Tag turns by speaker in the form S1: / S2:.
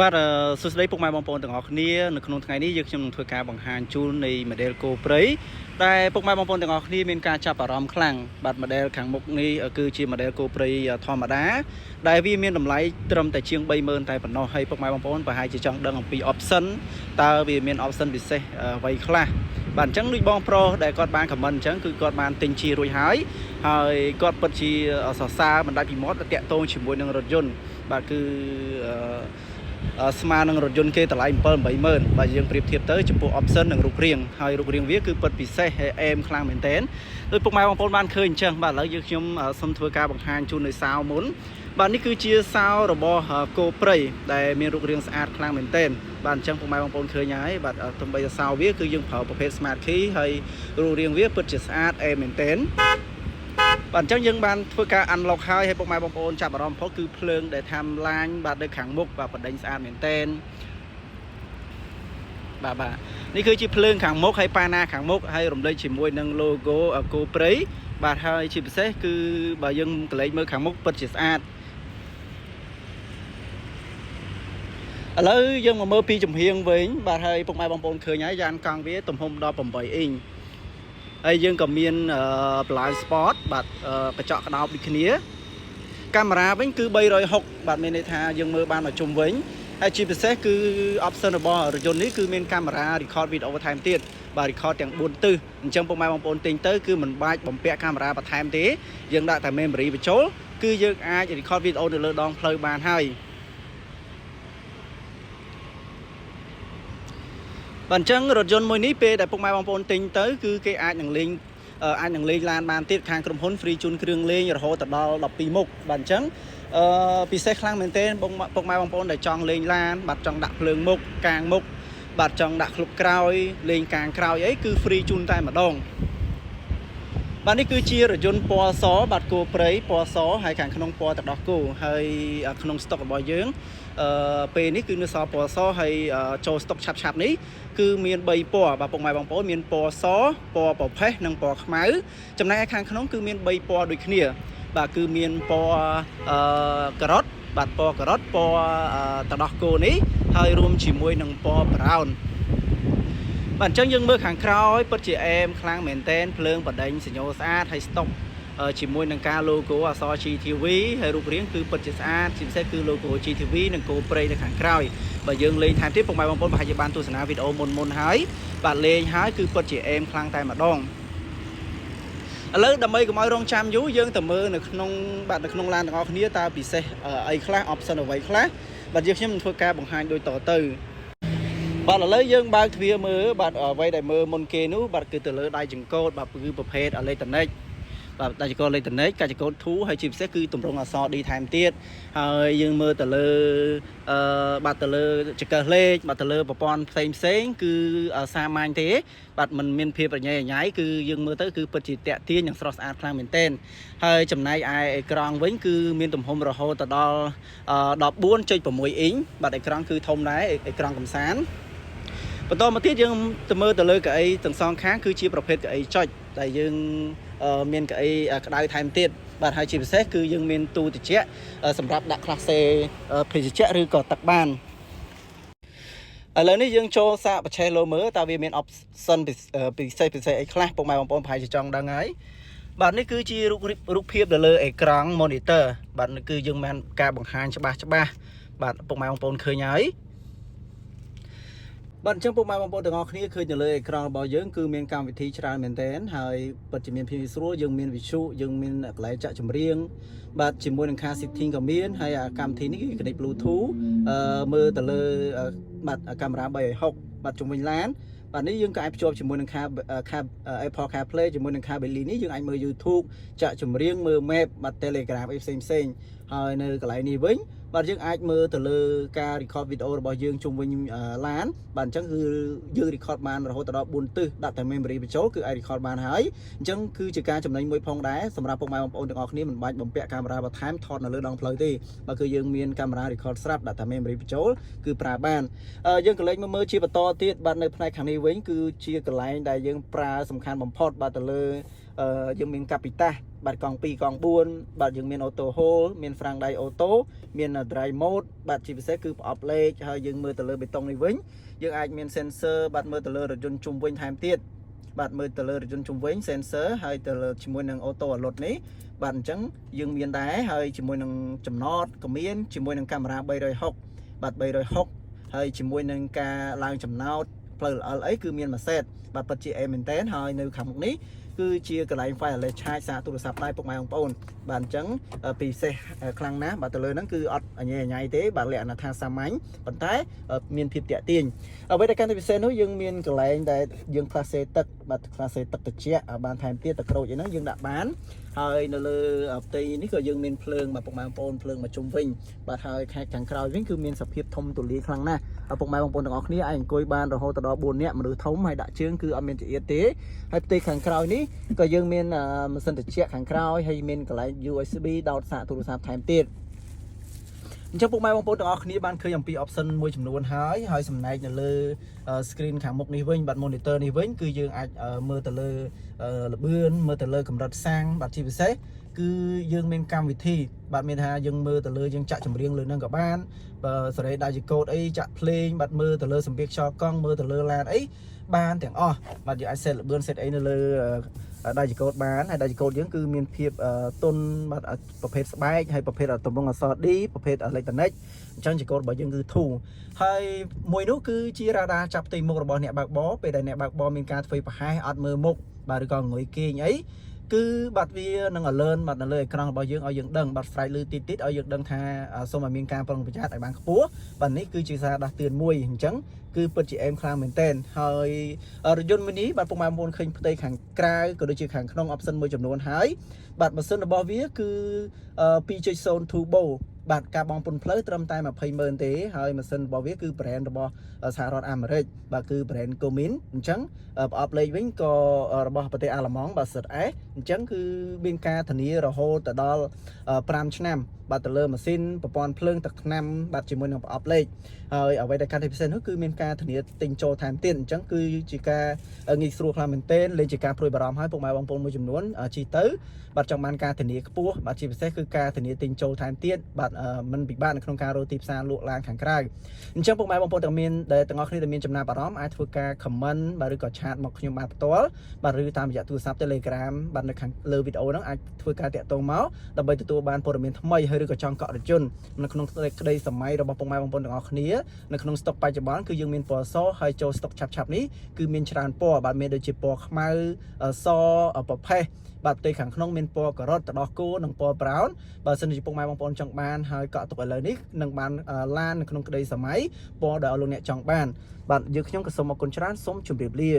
S1: បាទសួស្តីពុកម៉ែបងប្អូនទាំងអស់គ្នានៅក្នុងថ្ងៃនេះយើងខ្ញុំនឹងធ្វើការបង្ហាញជូននៃ model គោព្រៃដែលពុកម៉ែបងប្អូនទាំងអស់គ្នាមានការចាប់អារម្មណ៍ខ្លាំងបាទ model ខាងមុខនេះគឺជា model គោព្រៃធម្មតាដែលវាមានតម្លៃត្រឹមតែជាង 30,000 តែប៉ុណ្ណោះហើយពុកម៉ែបងប្អូនប្រហែលជាចង់ដឹងអំពី option តើវាមាន option ពិសេសអ្វីខ្លះបាទអញ្ចឹងដូចបងប្រុសដែលគាត់បាន comment អញ្ចឹងគឺគាត់បានទិញជារួចហើយគាត់ពិតជាសរសើរបណ្ដាច់ពីមាត់តាក់ទងជាមួយនឹងរថយន្តបាទគឺស្មើនឹងរថយន្តគេតម្លៃ 7-80000 បាទយើងប្រៀបធៀបទៅចំពោះ option និងរូបរាងហើយរូបរាងវាគឺពិតពិសេសអែមខ្លាំងមែនទែនដោយពុកម៉ែបងប្អូនបានឃើញអញ្ចឹងបាទឥឡូវយើងខ្ញុំសូមធ្វើការបង្ហាញជូននៅសោមុនបាទនេះគឺជាសោរបស់គោព្រៃដែលមានរូបរាងស្អាតខ្លាំងមែនទែនបាទអញ្ចឹងពុកម៉ែបងប្អូនឃើញហើយបាទទំបីសោវាគឺយើងប្រើប្រភេទ smart key ហើយរូបរាងវាពិតជាស្អាតអែមមែនទែនបាទអញ្ចឹងយើងបានធ្វើការ unlock ហើយពុកម៉ែបងប្អូនចាប់អារម្មណ៍ផុសគឺភ្លើងដែលថាំឡាញបាទនៅខាងមុខបាទបដិញស្អាតមែនទែនបាទនេះគឺជាភ្លើងខាងមុខហើយប៉ាណាខាងមុខហើយរំលេចជាមួយនឹង logo គោព្រៃបាទហើយជាពិសេសគឺបើយើងកលេចមើលខាងមុខពិតជាស្អាតឥឡូវយើងមកមើលពីចំហៀងវិញបាទហើយពុកម៉ែបងប្អូនឃើញហើយយ៉ានកង់វាទំហំដល់8អ៊ីងហើយយើងក៏មានblind spot បាទកញ្ចក់ក្តោបដូចគ្នាកាមេរ៉ាវិញគឺ360បាទមានន័យថាយើងមើលបានមកជុំវិញហើយជាពិសេសគឺ option របស់រថយន្តនេះគឺមានកាមេរ៉ា record video បន្ថែមទៀតបាទ record ទាំង4ទិសអញ្ចឹងពុកម៉ែបងប្អូនទិញទៅគឺមិនបាច់បំពាក់កាមេរ៉ាបន្ថែមទេយើងដាក់តែ memory បញ្ចូលគឺយើងអាច record video នៅលើដងផ្លូវបានហើយបាទអញ្ចឹងរថយន្តមួយនេះពេលដែលពុកម៉ែបងប្អូនទិញទៅគឺគេអាចនឹងលេងឡានបានទៀតខាងក្រុមហ៊ុន free ជូនគ្រឿងលេងរហូតដល់12មុខបាទអញ្ចឹងពិសេសខ្លាំងមែនទែនពុកម៉ែបងប្អូនដែលចង់លេងឡានបាទចង់ដាក់ភ្លើងមុខកាងមុខបាទចង់ដាក់ឃ្លុបក្រោយលេងកាងក្រោយអីគឺ free ជូនតែម្ដងបាទនេះគឺជារថយន្តពណ៌សបាទគោព្រៃពណ៌សហើយខាងក្នុងពណ៌ទឹកដោះគោហើយក្នុងស្តុករបស់យើងពេលនេះគឺនៅសល់ពណ៌សហើយចូលស្តុកឆាប់នេះគឺមាន3ពណ៌បាទពុកម៉ែបងប្អូនមានពណ៌សពណ៌ប្រផេះនិងពណ៌ខ្មៅចំណែកឯខាងក្នុងគឺមាន3ពណ៌ដូចគ្នាបាទគឺមានពណ៌ការ៉ុតបាទពណ៌ការ៉ុតពណ៌ទឹកដោះគោនេះហើយរួមជាមួយនឹងពណ៌ brownបាទអញ្ចឹងយើងមើលខាងក្រោយពិតជាអែមខ្លាំងមែនទែនភ្លើងបដិញសញ្ញោស្អាតហើយស្តុកជាមួយនឹងការ logo អក្សរ GTV ហើយរូបរាងគឺពិតជាស្អាតជាពិសេសគឺ logo GTV និងគោព្រៃនៅខាងក្រោយបើយើងលេងថែមទៀតពុកម៉ែបងប្អូនប្រហែលជាបានទស្សនាវីដេអូមុនហើយបាទលេងហើយគឺពិតជាអែមខ្លាំងតែម្ដងឥឡូវដើម្បីកុំឲ្យរងចាំយូរយើងទៅមើលនៅក្នុងឡានទាំងអស់គ្នាតើពិសេសអីខ្លះ option អ្វីខ្លះបាទយើងខ្ញុំនឹងធ្វើការបង្ហាញដូចតទៅបាទឥឡូវយើងបើកទ្វារមើលបាទអ្វីដែលមើលមុនគេនោះបាទគឺទៅលើដៃចង្កូតបាទគឺប្រភេទអេឡិចត្រូនិកបាទដៃចង្កូតអេឡិចត្រូនិកកាច់ចង្កូតធូរហើយជាពិសេសគឺទម្រង់អក្សរ D ថែមទៀតហើយយើងមើលទៅលើបាទទៅលើចង្កឹះលេខបាទទៅលើប្រព័ន្ធផ្សេងគឺសាមញ្ញទេបាទมันមានភាពប្រញ៉េអាញ៉ៃគឺយើងមើលទៅគឺពិតជាតាក់ទាញនិងស្រស់ស្អាតខ្លាំងមែនទែនហើយចំណែកឯអេក្រង់វិញគឺមានទំហំរហូតដល់ 14.6 អ៊ីងបាទអេក្រង់គឺធំដែរអេក្រង់កំសាន្តបន្តមកទៀតយើងទៅមើលទៅលើកៅអីទាំងសងខាងគឺជាប្រភេទកៅអីចុចដែលយើងមានកៅអីក្តៅថែមទៀតបាទហើយជាពិសេសគឺយើងមានទូត្រជាក់សម្រាប់ដាក់ក្លាសេភេសជ្ជៈឬក៏ទឹកបានឥឡូវនេះយើងចូលសាកបច្ឆេះលោមើលតើវាមាន option ពិសេសអីខ្លះពុកម៉ែបងប្អូនប្រហែលជាចង់ដឹងហើយបាទនេះគឺជារូបភាពនៅលើអេក្រង់ monitor បាទនេះគឺយើងមានការបង្ហាញច្បាស់បាទពុកម៉ែបងប្អូនឃើញហើយបាទអញ្ចឹងពុកម៉ែបងប្អូនទាំងអស់គ្នាឃើញនៅលើអេក្រង់របស់យើងគឺមានកម្មវិធីច្រើនមែនទែនហើយពិតជាមានភាពងាយស្រួលយើងមានវិទ្យុយើងមានកន្លែងចាក់ចម្រៀងបាទជាមួយនឹង car setting ក៏មានហើយកម្មវិធីនេះគឺ connect Bluetooth មើលទៅលើបាទកាមេរ៉ា360បាទជុំវិញឡានបាទនេះយើងក៏អាចភ្ជាប់ជាមួយនឹង Apple CarPlay ជាមួយនឹង Cabelli នេះយើងអាចមើល YouTube ចាក់ចម្រៀងមើល Map បាទ Telegram អីផ្សេងហើយនៅកន្លែងនេះវិញបាទយើងអាចមើលទៅលើការ record video របស់យើងជុំវិញឡានបាទអញ្ចឹងគឺយើង record បានរហូតដល់4ទិសដាក់តែ memory បញ្ចូលគឺអាច record បានហើយអញ្ចឹងគឺជាការចំណេញមួយផងដែរសម្រាប់ពុកម៉ែបងប្អូនទាំងអស់គ្នាមិនបាច់បំពាក់កាមេរ៉ាបន្ថែមថតនៅលើដងផ្លូវទេបើគឺយើងមានកាមេរ៉ា record ស្រាប់ដាក់តែ memory បញ្ចូលគឺប្រើបានយើងក៏លេចមើលជាបន្តទៀតបាទនៅផ្នែកខាងនេះវិញគឺជាកន្លែងដែលយើងប្រើសំខាន់បំផុតបាទទៅលើយើងមានកាពីតាស បាទកង់2កង់4បាទយើងមានអូតូហូលមានហ្វ្រាំងដៃអូតូមាន drive mode បាទជាពិសេសគឺប្រអប់លេខហើយយើងមើលទៅលើបេតុងនេះវិញយើងអាចមាន sensor បាទមើលទៅលើរថយន្តជុំវិញថែមទៀតបាទមើលទៅលើរថយន្តជុំវិញ sensor ហើយទៅលើជាមួយនឹងអូតូអាឡុតនេះបាទអញ្ចឹងយើងមានដែរហើយជាមួយនឹងចំណតក៏មានជាមួយនឹងកាមេរ៉ា360បាទ360ហើយជាមួយនឹងការឡើងចំណោតផ្លូវល្អិលអីគឺមានមួយសេតបាទពិតជាអេមែនតែនហើយនៅខាងមុខនេះគឺជាកន្លែង wireless charge សារទូរស័ព្ទដៃពុកម៉ែបងប្អូនបាទអញ្ចឹងពិសេសខ្លាំងណាស់បាទទៅលើហ្នឹងគឺអត់អញ្ញៃទេបាទលក្ខណៈថាសាមញ្ញប៉ុន្តែមានភាពតាក់ទាញអ្វីដែលកាន់តែពិសេសនោះយើងមានកន្លែងដែលយើងផ្លាសេទឹកបាទផ្លាសេទឹកត្រជាក់បានថែមទៀតទឹកក្រូចអីហ្នឹងយើងដាក់បានហើយនៅលើផ្ទៃនេះក៏យើងមានភ្លើងបាទពុកម៉ែបងប្អូនភ្លើងមកជុំវិញបាទហើយខាងក្រោយវិញគឺមានសភាពធំទូលាយខ្លាំងណាស់ពុកម៉ែបងប្អូនទាំងអស់គ្នាអាចអង្គុយបានរហូតដល់4នាក់មនុស្សធំហើយដាក់ជើងគឺអត់មានចង្អៀតទេហើយផ្ទៃខាងក្រោយនេះក៏យើងមានម៉ាស៊ីនត្រជាក់ខាងក្រោយហើយមានកន្លែង USB ដោតសារទូរស័ព្ទថែមទៀតអញ្ចឹងពុកម៉ែបងប្អូនទាំងអស់គ្នាបានឃើញអំពី option មួយចំនួនហើយចំណែកនៅលើ screen ខាងមុខនេះវិញបាទ monitor នេះវិញគឺយើងអាចមើលទៅលើល្បឿនមើលទៅលើកម្រិតសាំងបាទជាពិសេសគឺយើងមានកម្មវិធីបាទមានថាយើងមើលទៅលើយើងចាក់ចម្រៀងលើនឹងក៏បានបើសេរីដាជីកូដអីចាក់ភ្លេងបាទមើលទៅលើសម្ភារខ្យល់កង់មើលទៅលើឡានអីបានទាំងអស់បាទយើងអាចសេតល្បឿនសេតអីនៅលើដាជីកូដបានហើយដាជីកូដយើងគឺមានភាពទុនបាទប្រភេទស្បែកហើយប្រភេទទម្រង់អក្សរ D ប្រភេទអេឡិចត្រូនិកអញ្ចឹងជីកូដរបស់យើងគឺធូរហើយមួយនោះគឺជារ៉ាដាចាប់ផ្ទៃមុខរបស់អ្នកបើកបរពេលដែលអ្នកបើកបរមានការធ្វើប្រហែសអត់មើលមុខបាទឬក៏ងុយគេងអីគឺបាទវានឹង alert បាទនៅលើអេក្រង់របស់យើងឲ្យយើងដឹងបាទ strike លឺតិចតិចឲ្យយើងដឹងថាសូមឲ្យមានការប្រុងប្រយ័ត្នឲ្យបានខ្ពស់បាទនេះគឺជាសារដាស់តឿនមួយអញ្ចឹងគឺពិតជាអេមខ្លាំងមែនទែនហើយរថយន្តមួយនេះបាទពុកម៉ែបងប្អូនឃើញផ្ទៃខាងក្រៅក៏ដូចជាខាងក្នុង option មួយចំនួនហើយបាទម៉ាស៊ីនរបស់វាគឺ 2.0 turbo បាទការបង់ពន្ធផ្លូវត្រឹមតែ 20,000 ទេហើយម៉ាស៊ីនរបស់វាគឺ brand របស់សហរដ្ឋអាមេរិកបាទគឺ brand Garmin អញ្ចឹងប្រអប់លេខវិញក៏របស់ប្រទេសអាល្លឺម៉ង់បាទ ZS អញ្ចឹងគឺមានការធានារហូតទៅដល់5ឆ្នាំបាទទៅលើម៉ាស៊ីនប្រព័ន្ធភ្លើងទឹកថ្នាំបាទជាមួយនឹងប្រអប់លេខហើយអ្វីដែលកាន់តែពិសេសនោះគឺមានការធានាទិញចូលថែមទៀតអញ្ចឹងគឺជាការងាយស្រួលខ្លាំងមែនទែនលេងជាការព្រួយបារម្ភហើយពុកម៉ែបងប្អូនមួយចំនួនជិះទៅបាទចង់បានការធានាខ្ពស់បាទជាពិសេសគឺការធានាទិញចូលថែមទៀតបាទមិនពិបាកនៅក្នុងការរកទីផ្សារលក់ឡានខាងក្រៅអញ្ចឹងពុកម៉ែបងប្អូនទាំងអស់គ្នាដែលមានចំណាប់អារម្មណ៍អាចធ្វើការ comment បាទឬក៏ឆាតមកខ្ញុំបានផ្ទាល់បាទឬតាមរយៈទូរស័ព្ទ Telegram បាទនៅខាងលើវីដេអូហ្នឹងអាចធ្វើការតាក់ទងមកដើម្បីទទួលបានព័ត៌មានថ្មីហើយឬក៏ចង់កក់រថយន្តនៅក្នុងក្តីសម័យរបស់ពុកម៉ែបងប្អូនទាំងអស់គ្នានៅក្នុងស្តុកបច្ចុប្បន្នគឺយើងមានពណ៌សហើយចូលស្តុកឆាប់នេះគឺមានច្រើនពណ៌បាទមានដូចជាពណ៌ខ្មៅសប្រផេះបាទផ្ទៃខាងក្នុងមានពណ៌ការ៉ុតទឹកដោះគោនិងពណ៌ brown បើសិនជាពុកម៉ែបងប្អូនចង់បានហើយកក់ទុកឥឡូវនេះនឹងបានឡាននៅក្នុងក្តីសម័យពណ៌ដែលលោកអ្នកចង់បានបាទយើងខ្ញុំក៏សូមអរគុណច្រើនសូមជម្រាបលា